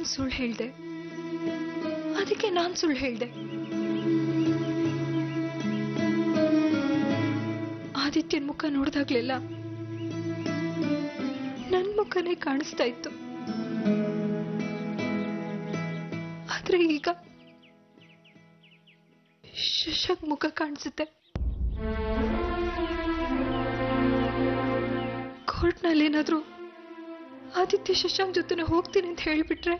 ನೀನ್ ಸುಳ್ಳು ಹೇಳ್ದೆ, ಅದಕ್ಕೆ ನಾನ್ ಸುಳ್ಳು ಹೇಳ್ದೆ. ಆದಿತ್ಯನ್ ಮುಖ ನೋಡಿದಾಗ್ಲೆಲ್ಲ ನನ್ ಮುಖನೇ ಕಾಣಿಸ್ತಾ ಇತ್ತು. ಆದ್ರೆ ಈಗ ಶಶಾಂಕ್ ಮುಖ ಕಾಣಿಸುತ್ತೆ. ಕೋರ್ಟ್ನಲ್ಲಿ ಏನಾದ್ರೂ ಆದಿತ್ಯ ಶಶಾಂಕ್ ಜೊತೆ ಹೋಗ್ತೀನಿ ಅಂತ ಹೇಳಿಬಿಟ್ರೆ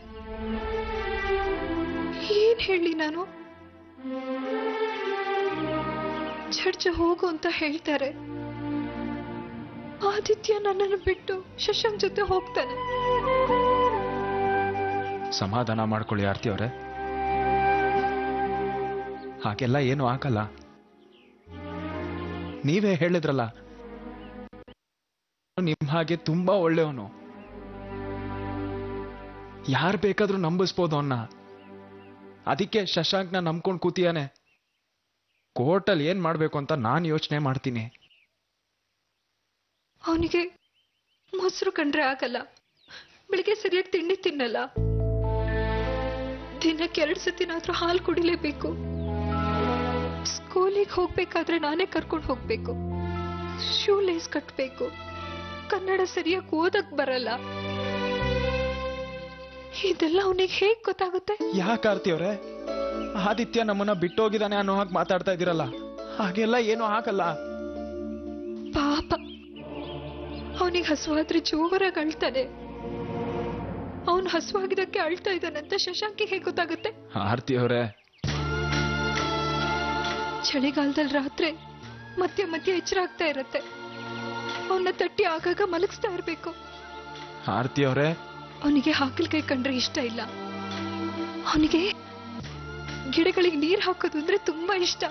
ಏನ್ ಹೇಳಿ ನಾನು? ಚರ್ಚೆ ಹೋಗು ಅಂತ ಹೇಳ್ತಾರೆ. ಆದಿತ್ಯ ನನ್ನನ್ನು ಬಿಟ್ಟು ಶಶಾಂಕ್ ಜೊತೆ ಹೋಗ್ತಾನೆ. ಸಮಾಧಾನ ಮಾಡ್ಕೊಳ್ಳಿ ಆರ್ತಿ ಅವರೇ, ಹಾಗೆಲ್ಲ ಏನು ಆಗಲ್ಲ. ನೀವೇ ಹೇಳಿದ್ರಲ್ಲ, ನಿಮ್ ಹಾಗೆ ತುಂಬಾ ಒಳ್ಳೆಯವನು, ಯಾರು ಬೇಕಾದ್ರೂ ನಂಬಿಸ್ಬೋದು ಅವನ್ನ. ಅದಕ್ಕೆ ಶಶಾಂಕ್ನ ನಂಬ್ಕೊಂಡು ಕೂತಿಯಾನೆ. ಕೋರ್ಟಲ್ಲಿ ಏನ್ ಮಾಡ್ಬೇಕು ಅಂತ ನಾನು ಯೋಚನೆ ಮಾಡ್ತೀನಿ. ಅವನಿಗೆ ಮೊಸರು ಕಂಡ್ರೆ ಆಗಲ್ಲ, ಬೆಳಿಗ್ಗೆ ಸರಿಯಾಗಿ ತಿಂಡಿ ತಿನ್ನಲ್ಲ, ದಿನಕ್ಕೆ 2 ಸತಿನಾದ್ರೂ ಹಾಲು ಕುಡಿಲೇಬೇಕು. ಸ್ಕೂಲಿಗೆ ಹೋಗ್ಬೇಕಾದ್ರೆ ನಾನೇ ಕರ್ಕೊಂಡು ಹೋಗ್ಬೇಕು, ಶೂ ಲೇಸ್ ಕಟ್ಬೇಕು, ಕನ್ನಡ ಸರಿಯಾಗಿ ಓದಕ್ ಬರಲ್ಲ. ಇದೆಲ್ಲ ಅವನಿಗೆ ಹೇಗ್ ಗೊತ್ತಾಗುತ್ತೆ? ಯಾಕೆ ಆರ್ತಿ ಅವರೇ, ಆದಿತ್ಯ ನಮ್ಮನ್ನ ಬಿಟ್ಟೋಗಿದ್ದಾನೆ ಅನ್ನೋ ಹಾಗೆ ಮಾತಾಡ್ತಾ ಇದ್ದೀರಲ್ಲ, ಹಾಗೆಲ್ಲ ಏನೂ ಆಗಲ್ಲ. ಪಾಪ, ಅವನಿಗೆ ಹಸುವಾದ್ರೆ ಜೋರಾಗಿ ಅಳ್ತಾನೆ. ಅವನು ಹಸುವಾಗಿದ್ದಕ್ಕೆ ಅಳ್ತಾ ಇದ್ದಾನಂತ ಶಶಾಂಕಿಗೆ ಹೇಗೆ ಗೊತ್ತಾಗುತ್ತೆ? ಆರ್ತಿ ಅವರೇ, ಚಳಿಗಾಲದಲ್ಲಿ ರಾತ್ರಿ ಮತ್ತೆ ಮತ್ತೆ ಎಚ್ಚರ ಆಗ್ತಾ ಇರತ್ತೆ. ಅವನ್ನ ತಟ್ಟಿ ಆಗಾಗ ಮಲಗಿಸ್ತಾ ಇರ್ಬೇಕು. ಆರ್ತಿ ಅವರೇ, ಅವನಿಗೆ ಹಾಗಲಕಾಯಿ ಕಂಡ್ರೆ ಇಷ್ಟ ಇಲ್ಲ. ಅವನಿಗೆ ಗಿಡಗಳಿಗೆ ನೀರು ಹಾಕೋದು ಅಂದ್ರೆ ತುಂಬಾ ಇಷ್ಟ.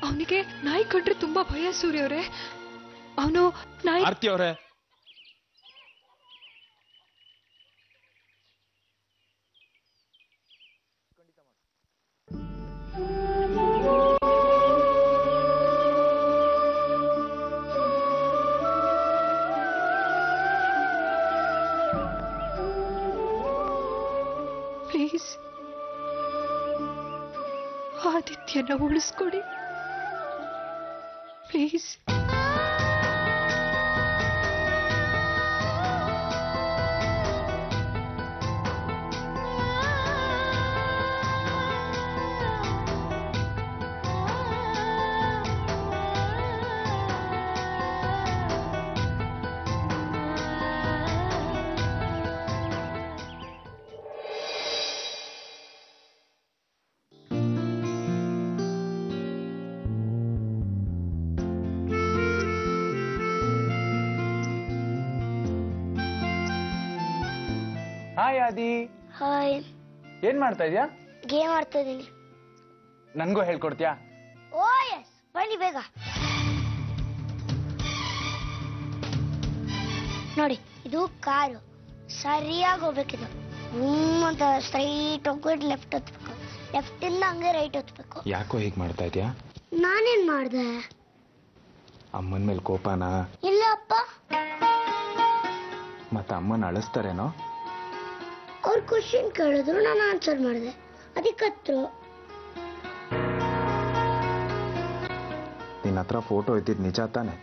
ಅವನಿಗೆ ನಾಯಿ ಕಂಡ್ರೆ ತುಂಬಾ ಭಯ. ಸೂರ್ಯ ಅವರೇ, ಅವನು ನಾಯಿ. ಆರ್ತಿ ಅವರೇ, please ಆದಿತ್ಯನ ಉಳಿಸ್ಕೊಡಿ please. Hi Adi. Hi. ಏನ್ ಮಾಡ್ತಾ ಇದ್ಯಾ? ಗೇಮ್ ಆಡ್ತಾ ಇದೀನಿ. ನನ್ಗೂ ಹೇಳ್ಕೊಡ್ತೀಯಾ? ಓ ಎಸ್, ಬನ್ನಿ ಬೇಗ. ನೋಡಿ, ಇದು ಕಾರು. ಸರಿಯಾಗಿ ಹೋಗ್ಬೇಕಿದು. ಅಂತ ಸ್ಟ್ರೈಟ್ ಹೋಗ್ಬಿಟ್ಟು ಲೆಫ್ಟ್ ಹೊತ್ಬೇಕು. ಲೆಫ್ಟ್ ಇಂದ ಹಂಗೆ ರೈಟ್ ಹೊತ್ಬೇಕು. ಯಾಕೋ ಹೀಗೆ ಮಾಡ್ತಾ ಇದ್ಯಾ? ನಾನೇನ್ ಮಾಡ್ದೆ? ಅಮ್ಮನ ಮೇಲೆ ಕೋಪನಾ? ಇಲ್ಲ ಅಪ್ಪ. ಮತ್ತೆ ಅಮ್ಮನ ಅಳಿಸ್ತಾರೇನೋ? ಅವ್ರು ಕ್ವಶನ್ ಕೇಳಿದ್ರು, ನಾನು ಆನ್ಸರ್ ಮಾಡಿದೆ, ಅದಕ್ಕತ್ರು. ನಿನ್ನ ಹತ್ರ ಫೋಟೋ ಇದ್ದಿದ್ದು ನಿಜ ತಾನೆ?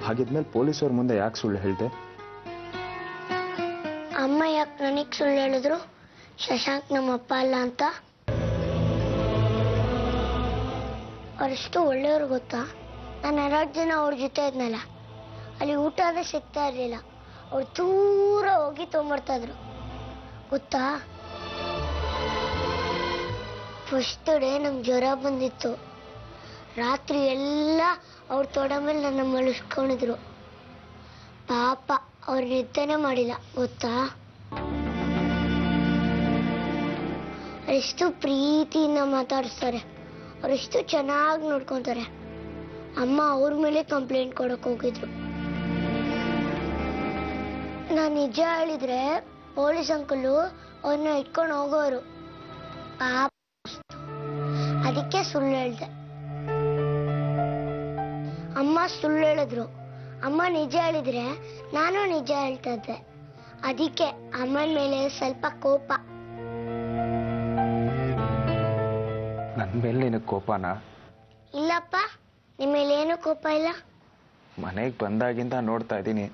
ಹಾಗಿದ್ಮೇಲೆ ಪೊಲೀಸವ್ರ ಮುಂದೆ ಯಾಕೆ ಸುಳ್ಳು ಹೇಳ್ದೆ? ಅಮ್ಮ ಯಾಕೆ ನನಗೆ ಸುಳ್ಳು ಹೇಳಿದ್ರು? ಶಶಾಂಕ್ ನಮ್ಮಪ್ಪ ಅಲ್ಲ ಅಂತ. ಅವರೆಷ್ಟು ಒಳ್ಳೆಯವ್ರು ಗೊತ್ತಾ? ನಾನು 2 ದಿನ ಅವ್ರ ಜೊತೆ ಇದ್ನಲ್ಲ, ಅಲ್ಲಿ ಊಟ ಅದೇ ಸಿಗ್ತಾ ಇರಲಿಲ್ಲ. ಅವ್ರು ದೂರ ಹೋಗಿ ತೊಗೊಂಬರ್ತಾ ಇದ್ರು ಗೊತ್ತಾ. ಫಸ್ಟ್ ಡೇ ನಂಗೆ ಜ್ವರ ಬಂದಿತ್ತು. ರಾತ್ರಿ ಎಲ್ಲ ಅವ್ರ ತೊಡೆ ಮೇಲೆ ನನ್ನ ಮಲಗಿಸ್ಕೊಂಡಿದ್ರು. ಪಾಪ, ಅವ್ರು ನಿದ್ದೆನೇ ಮಾಡಿಲ್ಲ ಗೊತ್ತಾ. ಅವರೆಷ್ಟು ಪ್ರೀತಿಯಿಂದ ಮಾತಾಡಿಸ್ತಾರೆ, ಅವರೆಷ್ಟು ಚೆನ್ನಾಗಿ ನೋಡ್ಕೊತಾರೆ. ಅಮ್ಮ ಅವ್ರ ಮೇಲೆ ಕಂಪ್ಲೇಂಟ್ ಕೊಡಕ್ ಹೋಗಿದ್ರು. ನಾನು ನಿಜ ಹೇಳಿದ್ರೆ ಪೊಲೀಸ್ ಅಂಕಲು ಅವ್ರನ್ನ ಇಟ್ಕೊಂಡು ಹೋಗೋರು. ಪಾಪ, ಅದಕ್ಕೆ ಸುಳ್ಳು ಹೇಳ್ದೆ. ಅಮ್ಮ ಸುಳ್ಳು ಹೇಳಿದ್ರು. ಅಮ್ಮ ನಿಜ ಹೇಳಿದ್ರೆ ನಾನು ನಿಜ ಹೇಳ್ತಾ ಇದ್ದೆ. ಅದಕ್ಕೆ ಅಮ್ಮನ ಮೇಲೆ ಸ್ವಲ್ಪ ಕೋಪ. ನನ್ನ ಮೇಲೆ ನಿನಗೆ ಕೋಪನಾ? ಇಲ್ಲಪ್ಪ, ನಿಮ್ಮ ಮೇಲೆ ಏನು ಕೋಪ ಇಲ್ಲ. ಮನೆಗೆ ಬಂದಾಗಿಂದ ನೋಡ್ತಾ ಇದ್ದೀನಿ,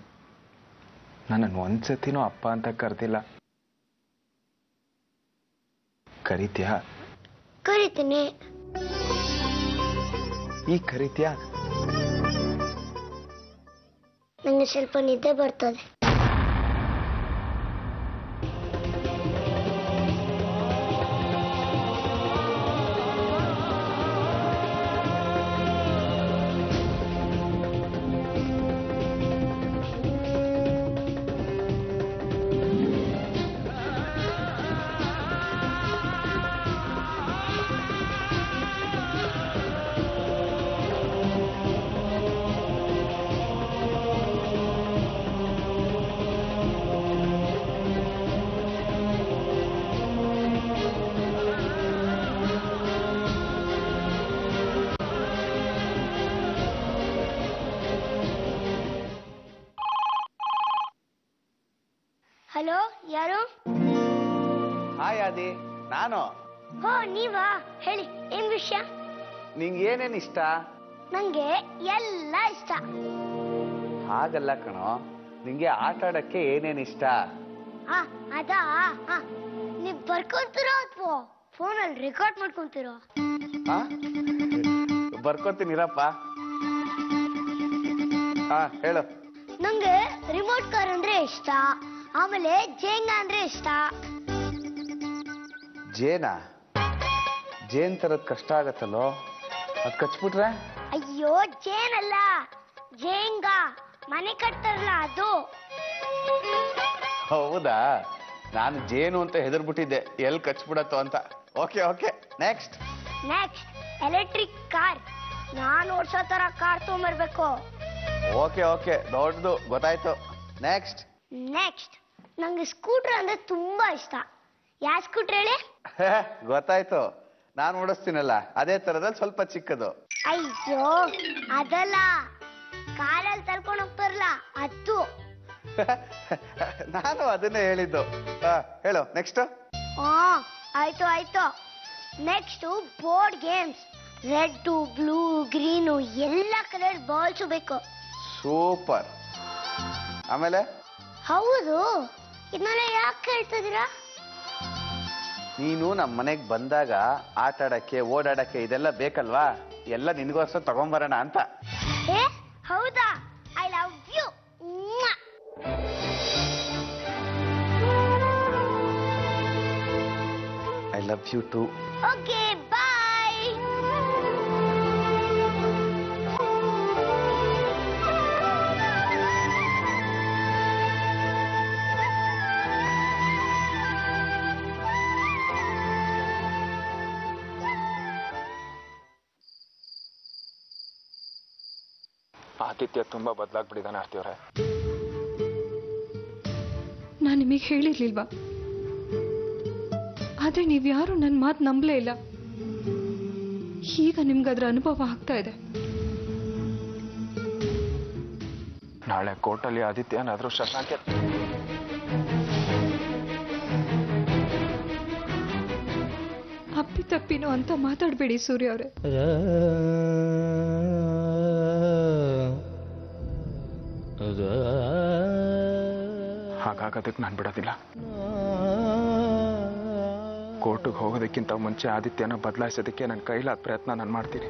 ನನ್ನನ್ನು ಒಂದ್ಸತಿನೂ ಅಪ್ಪ ಅಂತ ಕರೆದಿಲ್ಲ. ಕರಿತ್ಯಾ? ಕರಿತೀನಿ. ಈಗ ಕರಿತ್ಯಾ? ನಂಗೆ ಸ್ವಲ್ಪ ನಿದ್ದೆ ಬರ್ತದೆ. ಹಲೋ, ಯಾರು? ಹಾಯ್ ಆದಿ, ನಾನು. ಹೋ, ನೀವಾ? ಹೇಳಿ, ಏನ್ ವಿಷಯ? ನಿಂಗೆ ಏನೇನ್ ಇಷ್ಟ? ನಂಗೆ ಎಲ್ಲ ಇಷ್ಟ. ಹಾಗಲ್ಲ ಕಣೋ, ನಿಂಗೆ ಆಟ ಆಡಕ್ಕೆ ಏನೇನ್ ಇಷ್ಟ? ಅದಾ? ನೀವ್ ಬರ್ಕೊಂತೀರೋ ಅಥವಾ ಫೋನಲ್ಲಿ ರೆಕಾರ್ಡ್ ಮಾಡ್ಕೊಂತೀರೋ? ಬರ್ಕೋತೀನಿರಪ್ಪ. ಹಾ, ಹೇಳು. ನಂಗೆ ರಿಮೋಟ್ ಕಾರ್ ಅಂದ್ರೆ ಇಷ್ಟ. ಆಮೇಲೆ ಜೇಂಗ ಅಂದ್ರೆ ಇಷ್ಟ. ಜೇನಾ? ಜೇನ್ ತರದ್ ಕಷ್ಟ ಆಗತ್ತಲ್ಲೋ, ಅದ್ ಕಚ್ಬಿಟ್ರೆ? ಅಯ್ಯೋ, ಜೇನಲ್ಲ, ಜೇಂಗ. ಮನೆ ಕಟ್ತಾರಲ್ಲ ಅದು. ಹೌದಾ? ನಾನು ಜೇನು ಅಂತ ಹೆದರ್ಬಿಟ್ಟಿದ್ದೆ, ಎಲ್ಲಿ ಕಚ್ಬಿಡತ್ತೋ ಅಂತ. Okay okay, next. Electric car. ನಾನು ಓಡ್ಸೋ ತರ ಕಾರ್ ತಗೊಂಬರ್ಬೇಕು. ಓಕೆ ಓಕೆ, ದೊಡ್ಡದು ಗೊತ್ತಾಯ್ತು. ನೆಕ್ಸ್ಟ್. ನಂಗೆ ಸ್ಕೂಟರ್ ಅಂದ್ರೆ ತುಂಬಾ ಇಷ್ಟ. ಯಾವ ಸ್ಕೂಟರ್ ಹೇಳಿ? ಗೊತ್ತಾಯ್ತು, ನಾನು ಓಡಿಸ್ತೀನಲ್ಲ ಅದೇ ತರದಲ್ಲಿ ಸ್ವಲ್ಪ ಚಿಕ್ಕದು. ಅಯ್ಯೋ, ಅದಲ್ಲ, ಕಾರಲ್ಲಿ ತಳ್ಕೊಂಡು ಹೋಗ್ತಾರಲ್ಲ ಅದು. ನಾನು ಅದನ್ನೇ ಹೇಳಿದ್ದು. ಹೇಳು ನೆಕ್ಸ್ಟ್. ಆಯ್ತು. Next board games. Red, blue, green ಎಲ್ಲ ಕಲರ್ ಬಾಲ್ಸ್ ಬೇಕು. ಸೂಪರ್. ಆಮೇಲೆ? ಹೌದು, ಇದನ್ನೆಲ್ಲ ಯಾಕೆ ಹೇಳ್ತಿದ್ದೀರಾ? ನೀನು ನಮ್ಮ ಮನೆಗೆ ಬಂದಾಗ ಆಟ ಆಡಕ್ಕೆ, ಓಡಾಡಕ್ಕೆ ಇದೆಲ್ಲ ಬೇಕಲ್ವಾ, ಎಲ್ಲ ನಿನ್ಗೋಸ್ಕರ ತಗೊಂಬರೋಣ ಅಂತ. ಹೌದಾ? I love you. I love you too. Okay, bye. Aditya ತುಂಬಾ ಬದಲಾಗ್ಬಿಟ್ಟಿದ್ದಾನೆ ಆರ್ತಿಯವ್ರೆ. ನಾನು ನಿಮಗೆ ಹೇಳಿರ್ಲಿಲ್ವಾ? ಆದ್ರೆ ನೀವ್ಯಾರು ನನ್ನ ಮಾತು ನಂಬಲೇ ಇಲ್ಲ. ಈಗ ನಿಮ್ಗದ್ರ ಅನುಭವ ಆಗ್ತಾ ಇದೆ. ನಾಳೆ ಕೋರ್ಟಲ್ಲಿ ಆದಿತ್ಯನಾದ್ರೂ ಶಶಾಂಕ್ ಅಪ್ಪಿತಪ್ಪಿನೋ ಅಂತ ಮಾತಾಡ್ಬೇಡಿ ಸೂರ್ಯ ಅವರೇ. ಹಾಗಾಗೋದಕ್ಕೆ ನಾನು ಬಿಡೋದಿಲ್ಲ. ಕೋರ್ಟಿಗೆ ಹೋಗೋದಕ್ಕಿಂತ ಮುಂಚೆ ಆದಿತ್ಯನ ಬದಲಾಯಿಸೋದಕ್ಕೆ ನನ್ನ ಕೈಲಾದ ಪ್ರಯತ್ನ ನಾನು ಮಾಡ್ತೀನಿ.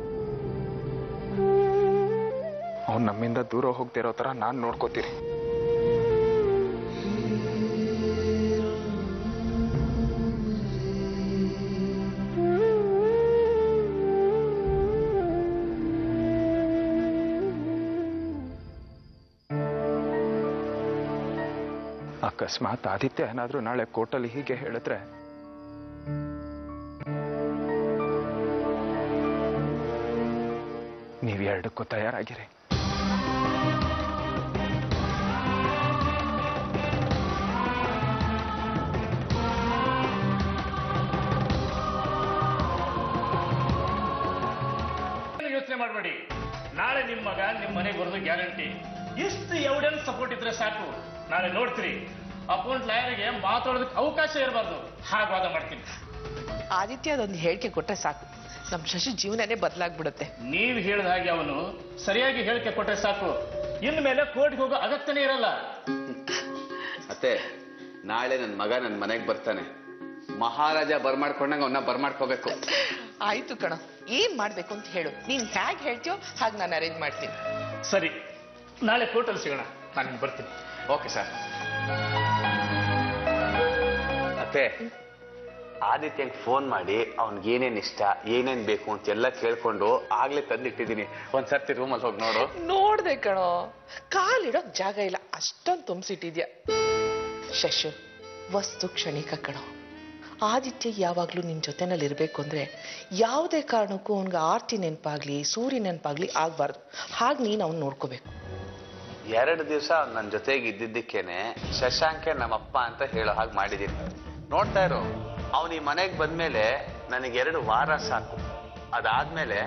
ಅವ್ನು ನಮ್ಮಿಂದ ದೂರ ಹೋಗ್ತಿರೋ ಥರ ನಾನು ನೋಡ್ಕೋತೀನಿ. ಅಕಸ್ಮಾತ್ ಆದಿತ್ಯ ಏನಾದ್ರೂ ನಾಳೆ ಕೋರ್ಟಲ್ಲಿ ಹೀಗೆ ಹೇಳಿದ್ರೆ ನೀವು ಎರಡಕ್ಕೂ ತಯಾರಾಗಿರಿ. ಯೋಚನೆ ಮಾಡಬೇಡಿ, ನಾಳೆ ನಿಮ್ಮ ಮಗ ನಿಮ್ಮ ಮನೆಗೆ ಬರೋದು ಗ್ಯಾರಂಟಿ. ಎಷ್ಟು ಎವಿಡೆನ್ಸ್ ಸಪೋರ್ಟ್ ಇದ್ರೆ ಸಾಕು, ನಾಳೆ ನೋಡ್ತೀರಿ ಅಪೋನೆಂಟ್ ಲಾಯರ್ಗೆ ಮಾತಾಡೋದಕ್ಕೆ ಅವಕಾಶ ಇರಬಾರ್ದು. ಹಾಗೆ ವಾದ ಮಾಡ್ತೀನಿ. ಆದಿತ್ಯ ಅದೊಂದು ಹೇಳಿಕೆ ಕೊಟ್ಟರೆ ಸಾಕು, ನಮ್ಮ ಶಶಿ ಜೀವನನೇ ಬದಲಾಗ್ಬಿಡುತ್ತೆ. ನೀವು ಹೇಳಿದ ಹಾಗೆ ಅವನು ಸರಿಯಾಗಿ ಹೇಳಿಕೆ ಕೊಟ್ಟರೆ ಸಾಕು, ಇನ್ಮೇಲೆ ಕೋರ್ಟ್ಗೆ ಹೋಗೋ ಅಗತ್ಯನೇ ಇರಲ್ಲ. ಮತ್ತೆ ನಾಳೆ ನನ್ನ ಮಗ ನನ್ನ ಮನೆಗೆ ಬರ್ತಾನೆ, ಮಹಾರಾಜ ಬರ್ಮಾಡ್ಕೊಂಡಂಗ ಅವನ್ನ ಬರ್ಮಾಡ್ಕೋಬೇಕು. ಆಯ್ತು ಕಣ, ಏನ್ ಮಾಡ್ಬೇಕು ಅಂತ ಹೇಳು. ನೀನ್ ಹೇಗೆ ಹೇಳ್ತೀಯೋ ಹಾಗೆ ನಾನು ಅರೇಂಜ್ ಮಾಡ್ತೀನಿ. ಸರಿ, ನಾಳೆ ಕೋರ್ಟಲ್ಲಿ ಸಿಗೋಣ. ನಾನು ಬರ್ತೀನಿ. Okay sir. ಮತ್ತೆ ಆದಿತ್ಯಂಗೆ ಫೋನ್ ಮಾಡಿ ಅವ್ನಿಗೆ ಏನೇನ್ ಇಷ್ಟ ಏನೇನ್ ಬೇಕು ಅಂತೆಲ್ಲ ಕೇಳ್ಕೊಂಡು ಆಗ್ಲೇ ತಂದಿಟ್ಟಿದ್ದೀನಿ. ಒಂದ್ಸರ್ತಿ ರೂಮಲ್ಲಿ ಹೋಗಿ ನೋಡು. ನೋಡ್ದೆ ಕಣೋ, ಕಾಲಿಡೋಕ್ ಜಾಗ ಇಲ್ಲ, ಅಷ್ಟೊಂದು ತುಂಬಿಸಿಟ್ಟಿದ್ಯಾ. ಶಶು, ವಸ್ತು ಕ್ಷಣಿಕ ಕಣೋ. ಆದಿತ್ಯ ಯಾವಾಗ್ಲೂ ನಿನ್ ಜೊತೆನಲ್ಲಿ ಇರ್ಬೇಕು ಅಂದ್ರೆ ಯಾವುದೇ ಕಾರಣಕ್ಕೂ ಅವನ್ಗೆ ಆರ್ತಿ ನೆನಪಾಗ್ಲಿ ಸೂರ್ಯ ನೆನಪಾಗ್ಲಿ ಆಗ್ಬಾರ್ದು. ಹಾಗೆ ನೀನ್ ಅವ್ನ್ ನೋಡ್ಕೋಬೇಕು. 2 ದಿವಸ ನನ್ನ ಜೊತೆಗೆ ಇದ್ದಿದ್ದಕ್ಕೇನೆ ಶಶಾಂಕೆ ನಮ್ಮಪ್ಪ ಅಂತ ಹೇಳೋ ಹಾಗೆ ಮಾಡಿದ್ದೀನಿ. ನೋಡ್ತಾ ಇರು, ಅವನು ಈ ಮನೆಗೆ ಬಂದ್ಮೇಲೆ ನನಗೆ 2 ವಾರ ಸಾಕು. ಅದಾದ್ಮೇಲೆ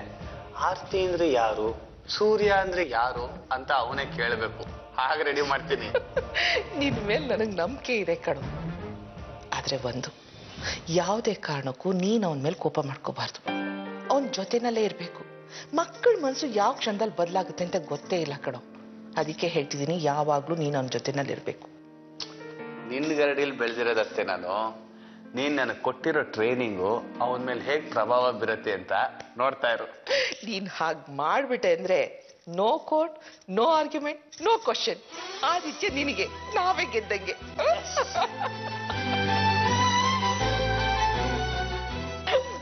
ಆರ್ತಿ ಅಂದ್ರೆ ಯಾರು, ಸೂರ್ಯ ಅಂದ್ರೆ ಯಾರು ಅಂತ ಅವನೇ ಕೇಳಬೇಕು. ಹಾಗೆ ರೆಡಿ ಮಾಡ್ತೀನಿ. ನಿನ್ ಮೇಲೆ ನನಗೆ ನಂಬಿಕೆ ಇದೆ ಕಣೋ. ಆದ್ರೆ ಒಂದು, ಯಾವುದೇ ಕಾರಣಕ್ಕೂ ನೀನ್ ಅವನ ಮೇಲೆ ಕೋಪ ಮಾಡ್ಕೋಬಾರ್ದು. ಅವನ ಜೊತೆನಲ್ಲೇ ಇರ್ಬೇಕು. ಮಕ್ಕಳ ಮನಸ್ಸು ಯಾವ ಕ್ಷಣದಲ್ಲಿ ಬದಲಾಗುತ್ತೆ ಅಂತ ಗೊತ್ತೇ ಇಲ್ಲ ಕಣೋ. ಅದಕ್ಕೆ ಹೇಳ್ತಿದ್ದೀನಿ, ಯಾವಾಗ್ಲೂ ನೀನ್ ಅವನ ಜೊತೆನಲ್ಲಿ ಇರ್ಬೇಕು. ನಿನ್ನ ಗರಡಿಲಿ ಬೆಳೆದಿರೋದಷ್ಟೇ ನಾನು. ನೀನ್ ನನಗೆ ಕೊಟ್ಟಿರೋ ಟ್ರೈನಿಂಗು ಅವನ ಮೇಲೆ ಹೇಗ್ ಪ್ರಭಾವ ಬೀರುತ್ತೆ ಅಂತ ನೋಡ್ತಾ ಇರು. ನೀನ್ ಹಾಗೆ ಮಾಡ್ಬಿಟ್ಟೆ ಅಂದ್ರೆ no court, no argument, no question. Aditya ನಿನಗೆ, ನಾವೇ ಗೆದ್ದಂಗೆ.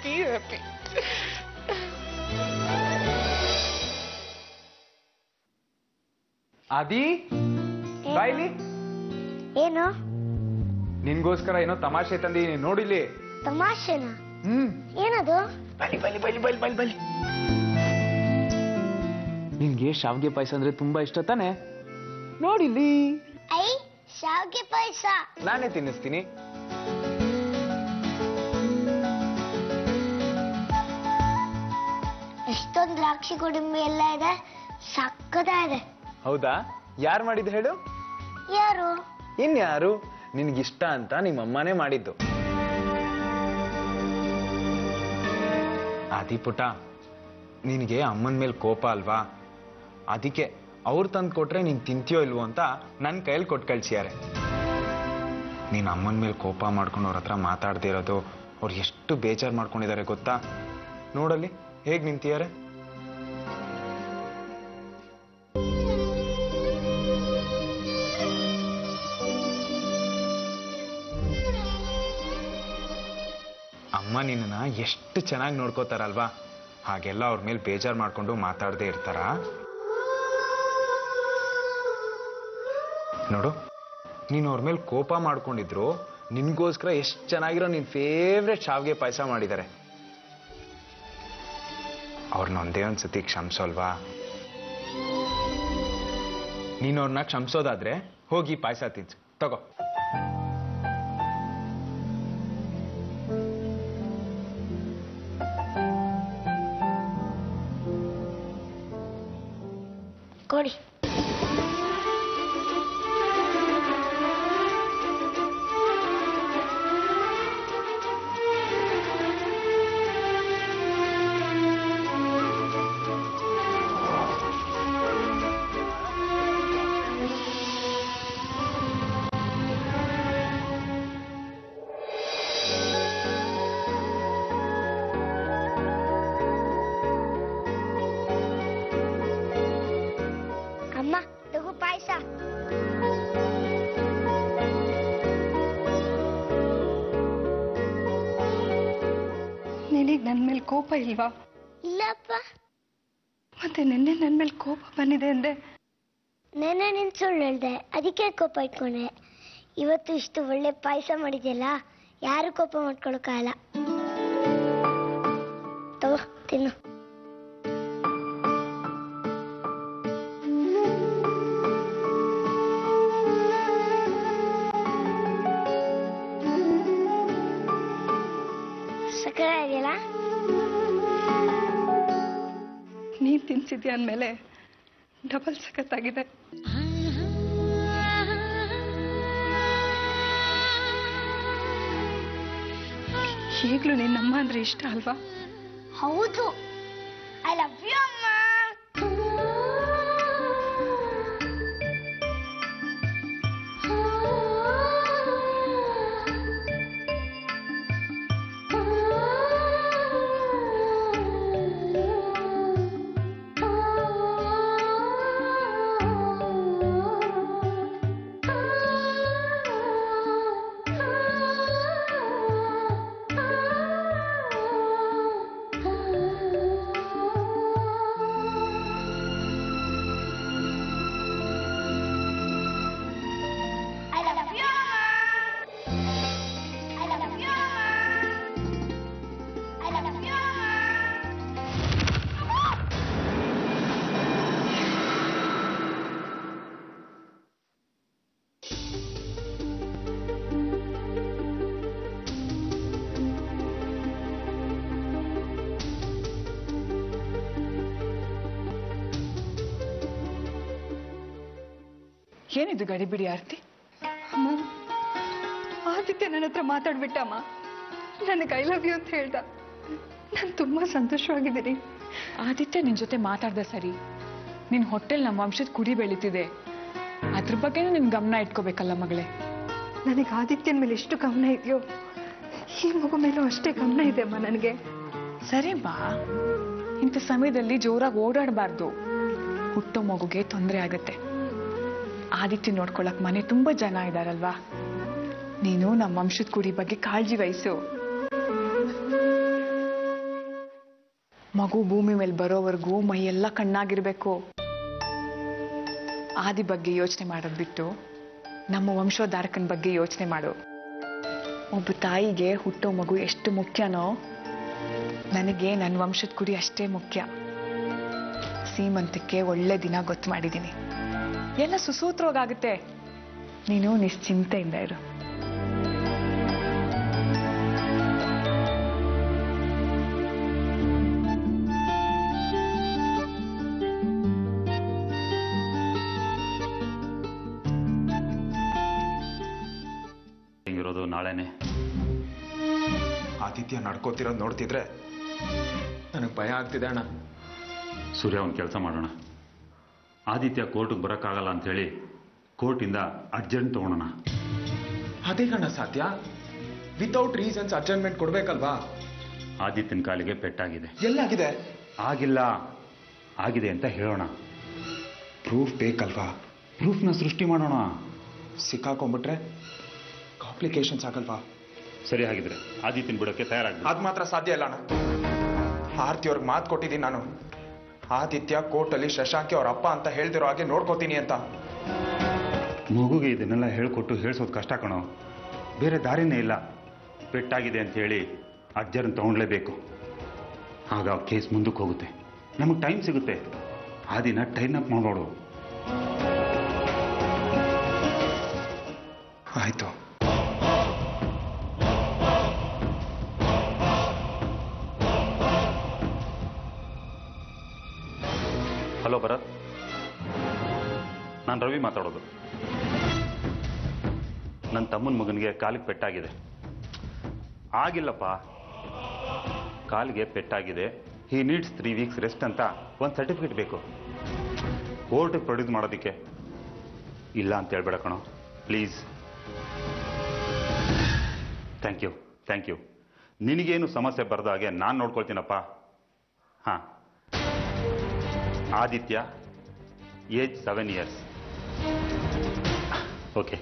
Be happy. ಆದಿ, ಬಾಯ್ಲಿ. ಏನು ನಿನ್ಗೋಸ್ಕರ ಏನೋ ತಮಾಷೆ ತಂದಿದ್ದೀನಿ, ನೋಡಿಲಿ. ತಮಾಷೆನಾ? ಏನದು? ಬಲಿ ಬಲಿ ಬಲಿ ಬಲಿ ಬಲಿ ಬಲಿ. ನಿನ್ಗೆ ಶಾವ್ಗೆ ಪಾಯಸ ಅಂದ್ರೆ ತುಂಬಾ ಇಷ್ಟ ತಾನೆ? ನೋಡಿಲಿ. ಐ, ಶಾವ್ಗೆ ಪಾಯಸ ನಾನೇ ತಿನ್ನಿಸ್ತೀನಿ. ಎಷ್ಟೊಂದು ದ್ರಾಕ್ಷಿ ಗೋಡಂಬಿ ಎಲ್ಲ ಇದೆ, ಸಕ್ಕತ್ತಾಗಿದೆ. ಹೌದಾ? ಯಾರು ಮಾಡಿದ್ದು ಹೇಳು? ಯಾರು? ಇನ್ಯಾರು, ನಿನ್ಗಿಷ್ಟ ಅಂತ ನಿಮ್ಮಮ್ಮನೇ ಮಾಡಿದ್ದು. ಆದಿ ಪುಟ, ನಿನಗೆ ಅಮ್ಮನ ಮೇಲೆ ಕೋಪ ಅಲ್ವಾ? ಅದಕ್ಕೆ ಅವ್ರು ತಂದು ಕೊಟ್ರೆ ನೀನ್ ತಿಂತೀಯೋ ಇಲ್ವೋ ಅಂತ ನನ್ನ ಕೈಯಲ್ಲಿ ಕೊಟ್ಟು ಕಳ್ಸಿಯಾರೆ. ನೀನ್ ಅಮ್ಮನ ಮೇಲೆ ಕೋಪ ಮಾಡ್ಕೊಂಡು ಅವ್ರ ಹತ್ರ ಮಾತಾಡ್ದೇ ಇರೋದು ಅವ್ರು ಎಷ್ಟು ಬೇಜಾರು ಮಾಡ್ಕೊಂಡಿದ್ದಾರೆ ಗೊತ್ತಾ? ನೋಡಲ್ಲಿ ಹೇಗ್ ನಿಂತಿದ್ದಾರೆ. ಅಮ್ಮ ನಿನ್ನ ಎಷ್ಟು ಚೆನ್ನಾಗಿ ನೋಡ್ಕೋತಾರಲ್ವಾ? ಹಾಗೆಲ್ಲ ಅವ್ರ ಮೇಲೆ ಬೇಜಾರು ಮಾಡ್ಕೊಂಡು ಮಾತಾಡದೇ ಇರ್ತಾರ? ನೋಡು, ನೀನು ಅವ್ರ ಮೇಲೆ ಕೋಪ ಮಾಡ್ಕೊಂಡಿದ್ರು ನಿನ್ಗೋಸ್ಕರ ಎಷ್ಟು ಚೆನ್ನಾಗಿರೋ ನಿನ್ ಫೇವ್ರೆಟ್ ಶಾವ್ಗೆ ಪಾಯಸ ಮಾಡಿದ್ದಾರೆ. ಅವ್ರನ್ನ ಒಂದೇ ಒಂದ್ಸತಿ ಕ್ಷಮಿಸೋಲ್ವಾ? ನೀನು ಅವ್ರನ್ನ ಕ್ಷಮಿಸೋದಾದ್ರೆ ಹೋಗಿ ಪಾಯಸ ತಿನ್ಸು, ತಗೋ. ಕೊಡಿ. ಅಮ್ಮ, ತಗೋ ಪಾಯಸ. ನಿನಗೆ ನನ್ನ ಮೇಲೆ ಕೋಪ ಇಲ್ವಾ? ಇಲ್ಲಪ್ಪ. ಮತ್ತೆ ನಿನ್ನೆ ನನ್ನ ಮೇಲೆ ಕೋಪ ಬಂದಿದೆ ಅಂದೆ. ನೆನ್ನೆ ನಿನ್ ಸುಳ್ಳು ಹೇಳ್ದೆ, ಅದಕ್ಕೆ ಕೋಪ ಇಟ್ಕೊಂಡೆ. ಇವತ್ತು ಇಷ್ಟು ಒಳ್ಳೆ ಪಾಯಸ ಮಾಡಿದ್ಯಲ್ಲ, ಯಾರು ಕೋಪ ಮಾಡ್ಕೊಳಕ್ಕಾಗಲ್ಲ. ತಗೋ, ತಿನ್ನು. ಸಕ್ಕರೆ ಇದೆಯಲ್ಲ? ನೀನ್ ತಿನ್ಸಿದ್ಯಾ ಅಂದಮೇಲೆ ಡಬಲ್ ಸಖತ್ತಾಗಿದೆ. ಈಗಲೂ ನಿನ್ನಮ್ಮ ಅಂದ್ರೆ ಇಷ್ಟ ಅಲ್ವಾ? ಹೌದು, ಐ ಲವ್ ಯು ಅಮ್ಮ. ಏನಿದು ಗಡಿಬಿಡಿ ಆರ್ತಿ? ಅಮ್ಮ, ಆದಿತ್ಯ ನನ್ನ ಹತ್ರ ಮಾತಾಡ್ಬಿಟ್ಟಮ್ಮ. ನನಗೆ ಐ ಲವ್ ಯು ಅಂತ ಹೇಳ್ದ. ನಾನು ತುಂಬಾ ಸಂತೋಷವಾಗಿದ್ದೀನಿ. ಆದಿತ್ಯ ನಿನ್ ಜೊತೆ ಮಾತಾಡ್ದ ಸರಿ, ನಿನ್ ಹೊಟ್ಟೆಲ್ ನಮ್ಮ ವಂಶದ ಕುಡಿ ಬೆಳೀತಿದೆ, ಅದ್ರ ಬಗ್ಗೆನೂ ನಿನ್ ಗಮನ ಇಟ್ಕೋಬೇಕಲ್ಲ ಮಗಳೇ. ನನಗೆ ಆದಿತ್ಯನ ಮೇಲೆ ಎಷ್ಟು ಗಮನ ಇದೆಯೋ ಈ ಮಗು ಮೇಲೂ ಅಷ್ಟೇ ಗಮನ ಇದೆ ಅಮ್ಮ ನನಗೆ. ಸರಿ ಬಾ, ಇಂಥ ಸಮಯದಲ್ಲಿ ಜೋರಾಗಿ ಓಡಾಡಬಾರ್ದು. ಹುಟ್ಟೋ ಮಗುಗೆ ತೊಂದರೆ ಆಗತ್ತೆ. ಆದಿತ್ಯ ನೋಡ್ಕೊಳಕ್ ಮನೆ ತುಂಬಾ ಜನ ಇದಾರಲ್ವಾ, ನೀನು ನಮ್ಮ ವಂಶದ ಕುಡಿ ಬಗ್ಗೆ ಕಾಳಜಿ ವಹಿಸು. ಮಗು ಭೂಮಿ ಮೇಲೆ ಬರೋವರೆಗೂ ಮೈಯೆಲ್ಲ ಕಣ್ಣಾಗಿರ್ಬೇಕು. ಆದಿ ಬಗ್ಗೆ ಯೋಚನೆ ಮಾಡೋದ್ ಬಿಟ್ಟು ನಮ್ಮ ವಂಶೋದ್ಧಾರಕನ ಬಗ್ಗೆ ಯೋಚನೆ ಮಾಡು. ಒಬ್ಬ ತಾಯಿಗೆ ಹುಟ್ಟೋ ಮಗು ಎಷ್ಟು ಮುಖ್ಯನೋ, ನನಗೆ ನನ್ನ ವಂಶದ ಕುಡಿ ಅಷ್ಟೇ ಮುಖ್ಯ. ಸೀಮಂತಕ್ಕೆ ಒಳ್ಳೆ ದಿನ ಗೊತ್ತು ಮಾಡಿದ್ದೀನಿ. ಎಲ್ಲ ಸುಸೂತ್ರವಾಗುತ್ತೆ. ನೀನು ನಿಶ್ಚಿಂತೆಯಿಂದ ಇರು. ಇರೋದು ನಾಳೆನೆ. ಆದಿತ್ಯ ನಡ್ಕೋತಿರೋದು ನೋಡ್ತಿದ್ರೆ ನನಗೆ ಭಯ ಆಗ್ತಿದೆ ಅಣ್ಣ. ಸೂರ್ಯ, ಒಂದು ಕೆಲಸ ಮಾಡೋಣ. ಆದಿತ್ಯ ಕೋರ್ಟ್ಗೆ ಬರೋಕ್ಕಾಗಲ್ಲ ಅಂಥೇಳಿ ಕೋರ್ಟಿಂದ ಅರ್ಜೆಂಟ್ ತಗೊಳ್ಳೋಣ. ಅದೇ ಕಣ್ಣ ಸಾಧ್ಯ. ವಿತೌಟ್ ರೀಸನ್ಸ್ ಅಡ್ಜಸ್ಟ್ಮೆಂಟ್ ಕೊಡ್ಬೇಕಲ್ವಾ? ಆದಿತ್ಯನ ಕಾಲಿಗೆ ಪೆಟ್ಟಾಗಿದೆ. ಎಲ್ಲಾಗಿದೆ? ಆಗಿಲ್ಲ, ಆಗಿದೆ ಅಂತ ಹೇಳೋಣ. ಪ್ರೂಫ್ ಬೇಕಲ್ವಾ? ಪ್ರೂಫ್ನ ಸೃಷ್ಟಿ ಮಾಡೋಣ. ಸಿಕ್ಕಾಕೊಂಡ್ಬಿಟ್ರೆ ಕಾಂಪ್ಲಿಕೇಶನ್ಸ್ ಆಗಲ್ವಾ? ಸರಿ, ಹಾಗಿದ್ರೆ ಆದಿತ್ಯನ ಬಿಡೋಕ್ಕೆ ತಯಾರಾಗ್ತದೆ. ಅದು ಮಾತ್ರ ಸಾಧ್ಯ ಇಲ್ಲ ಅಣ್ಣ. ಆರ್ತಿ ಅವ್ರಿಗೆ ಮಾತು ಕೊಟ್ಟಿದ್ದೀನಿ ನಾನು. ಆದಿತ್ಯ ಕೋರ್ಟಲ್ಲಿ ಶಶಾಂಕಿ ಅವ್ರ ಅಪ್ಪ ಅಂತ ಹೇಳ್ತಿರೋ ಹಾಗೆ ನೋಡ್ಕೋತೀನಿ ಅಂತ. ಮಗುಗೆ ಇದನ್ನೆಲ್ಲ ಹೇಳ್ಕೊಟ್ಟು ಹೇಳ್ಸೋದು ಕಷ್ಟ ಕಣೋ. ಬೇರೆ ದಾರಿನೇ ಇಲ್ಲ. ಪೆಟ್ಟಾಗಿದೆ ಅಂತ ಹೇಳಿ ಅರ್ಜೆಂಟ್ ತಗೊಂಡ್ಲೇಬೇಕು. ಆಗ ಕೇಸ್ ಮುಂದಕ್ಕೆ ಹೋಗುತ್ತೆ, ನಮಗೆ ಟೈಮ್ ಸಿಗುತ್ತೆ. ಆ ದಿನ ಟೈನ್ ಅಪ್ ಮಾಡೋಡು. ಆಯ್ತು. ಹಲೋ ಭರತ್, ನಾನು ರವಿ ಮಾತಾಡೋದು. ನನ್ನ ತಮ್ಮನ ಮಗನಿಗೆ ಕಾಲಿಗೆ ಪೆಟ್ಟಾಗಿದೆ. ಆಗಿಲ್ಲಪ್ಪ, ಕಾಲಿಗೆ ಪೆಟ್ಟಾಗಿದೆ. ಹಿ ನೀಡ್ಸ್ 3 ವೀಕ್ಸ್ ರೆಸ್ಟ್ ಅಂತ ಒಂದು ಸರ್ಟಿಫಿಕೇಟ್ ಬೇಕು ಕೋರ್ಟಿಗೆ ಪ್ರೊಡ್ಯೂಸ್ ಮಾಡೋದಕ್ಕೆ. ಇಲ್ಲ ಅಂತ ಹೇಳ್ಬೇಡ ಕಣೋ, ಪ್ಲೀಸ್. Thank you. ನಿನಗೇನು ಸಮಸ್ಯೆ ಬರದ ಹಾಗೆ ನಾನು ನೋಡ್ಕೊಳ್ತೀನಪ್ಪ. ಹಾಂ, Aditya, age 7 years. Okay,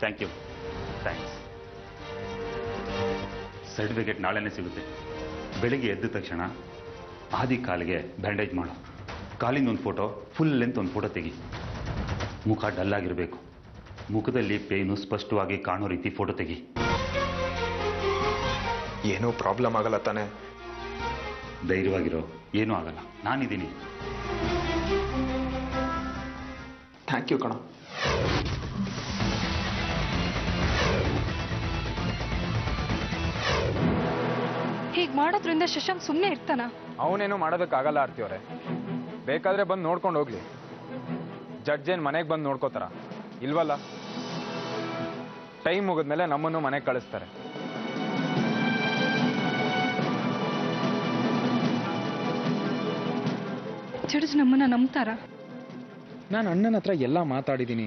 thanks. Certificate ನಾಳೆನೇ ಸಿಗುತ್ತೆ. ಬೆಳಿಗ್ಗೆ ಎದ್ದ ತಕ್ಷಣ ಆದಿ ಕಾಲಿಗೆ ಬ್ಯಾಂಡೇಜ್ ಮಾಡು. ಕಾಲಿಂದ ಒಂದು ಫೋಟೋ, ಫುಲ್ ಲೆಂತ್ ಒಂದು ಫೋಟೋ ತೆಗಿ. ಮುಖ ಡಲ್ ಆಗಿರಬೇಕು. ಮುಖದಲ್ಲಿ ಪೇನು ಸ್ಪಷ್ಟವಾಗಿ ಕಾಣೋ ರೀತಿ ಫೋಟೋ ತೆಗಿ. ಏನೂ ಪ್ರಾಬ್ಲಮ್ ಆಗಲ್ಲ ತಾನೆ? ಧೈರ್ಯವಾಗಿರೋ, ಏನೂ ಆಗಲ್ಲ, ನಾನಿದ್ದೀನಿ. ಥ್ಯಾಂಕ್ ಯು ಕಣ. ಹೀಗೆ ಮಾಡೋದ್ರಿಂದ ಶಶಾಂಕ್ ಸುಮ್ಮನೆ ಇರ್ತಾನ? ಅವನೇನು ಮಾಡೋದಕ್ಕಾಗಲ್ಲ ಆರ್ತಿ ಅವರೇ. ಬೇಕಾದ್ರೆ ಬಂದು ನೋಡ್ಕೊಂಡು ಹೋಗ್ಲಿ. ಜಡ್ಜ್ ಏನು ಮನೆಗೆ ಬಂದು ನೋಡ್ಕೋತಾರ? ಇಲ್ವಲ್ಲ. ಟೈಮ್ ಮುಗಿದ್ಮೇಲೆ ನಮ್ಮನ್ನು ಮನೆಗೆ ಕಳಿಸ್ತಾರೆ. ಜಡ್ಜ್ ನಮ್ಮನ್ನ ನಂಬ್ತಾರಾ? ನಾನು ಅಣ್ಣನ ಹತ್ರ ಎಲ್ಲ ಮಾತಾಡಿದ್ದೀನಿ,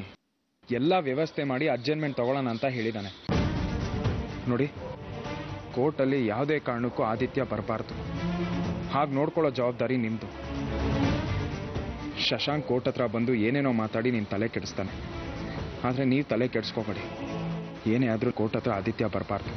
ಎಲ್ಲ ವ್ಯವಸ್ಥೆ ಮಾಡಿ ಅಡ್ಜಸ್ಟ್ಮೆಂಟ್ ತಗೊಳ್ಳೋಣ ಅಂತ ಹೇಳಿದ್ದಾನೆ. ನೋಡಿ, ಕೋರ್ಟಲ್ಲಿ ಯಾವುದೇ ಕಾರಣಕ್ಕೂ ಆದಿತ್ಯ ಬರಬಾರ್ದು. ಹಾಗೆ ನೋಡ್ಕೊಳ್ಳೋ ಜವಾಬ್ದಾರಿ ನಿಮ್ಮದು. ಶಶಾಂಕ್ ಕೋರ್ಟ್ ಹತ್ರ ಬಂದು ಏನೇನೋ ಮಾತಾಡಿ ನೀನು ತಲೆ ಕೆಡಿಸ್ತಾನೆ. ಆದರೆ ನೀವು ತಲೆ ಕೆಡಿಸ್ಕೋಬೇಡಿ. ಏನೇ ಆದರೂ ಕೋರ್ಟ್ ಹತ್ರ ಆದಿತ್ಯ ಬರಬಾರ್ದು.